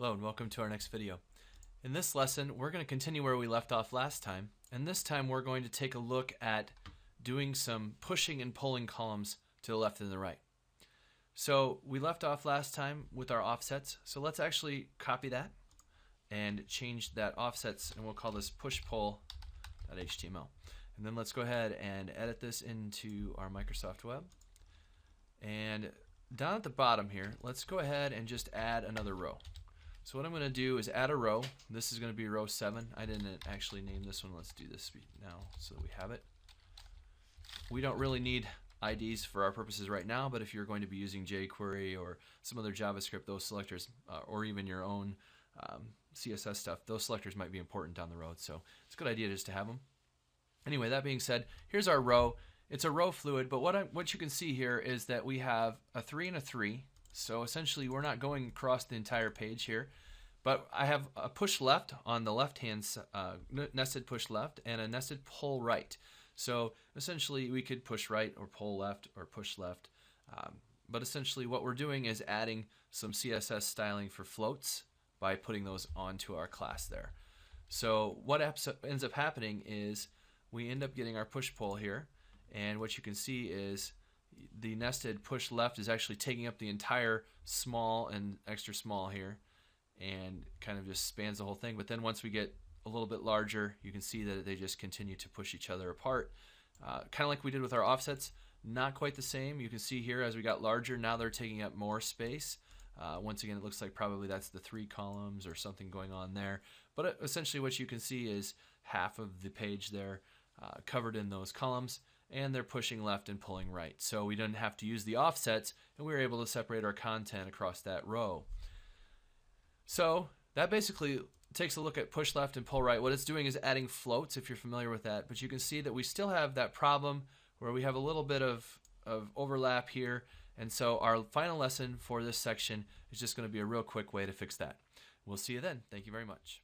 Hello and welcome to our next video. In this lesson, we're going to continue where we left off last time, and this time we're going to take a look at doing some pushing and pulling columns to the left and the right. So we left off last time with our offsets, so let's actually copy that and change that offsets, and we'll call this push-pull.html. And then let's go ahead and edit this into our Microsoft Web. And down at the bottom here, let's go ahead and just add another row. So what I'm going to do is add a row. This is going to be row 7. I didn't actually name this one. Let's do this now so that we have it. We don't really need IDs for our purposes right now, but if you're going to be using jQuery or some other JavaScript, those selectors, or even your own CSS stuff, those selectors might be important down the road. So it's a good idea just to have them. Anyway, that being said, here's our row. It's a row fluid, but what you can see here is that we have a 3 and a 3. So essentially we're not going across the entire page here, but I have a push left on the left hand nested push left and a nested pull right. So essentially we could push right or pull left or push left, but essentially what we're doing is adding some CSS styling for floats by putting those onto our class there. So what ends up happening is we end up getting our push pull here, and what you can see is the nested push left is actually taking up the entire small and extra small here and kind of just spans the whole thing. But then once we get a little bit larger, you can see that they just continue to push each other apart. Kind of like we did with our offsets, not quite the same. You can see here as we got larger, now they're taking up more space. Once again, it looks like probably that's the 3 columns or something going on there. But essentially what you can see is half of the page there covered in those columns, and they're pushing left and pulling right. So we didn't have to use the offsets, and we were able to separate our content across that row. So that basically takes a look at push left and pull right. What it's doing is adding floats, if you're familiar with that, but you can see that we still have that problem where we have a little bit of overlap here, and so our final lesson for this section is just going to be a real quick way to fix that. We'll see you then. Thank you very much.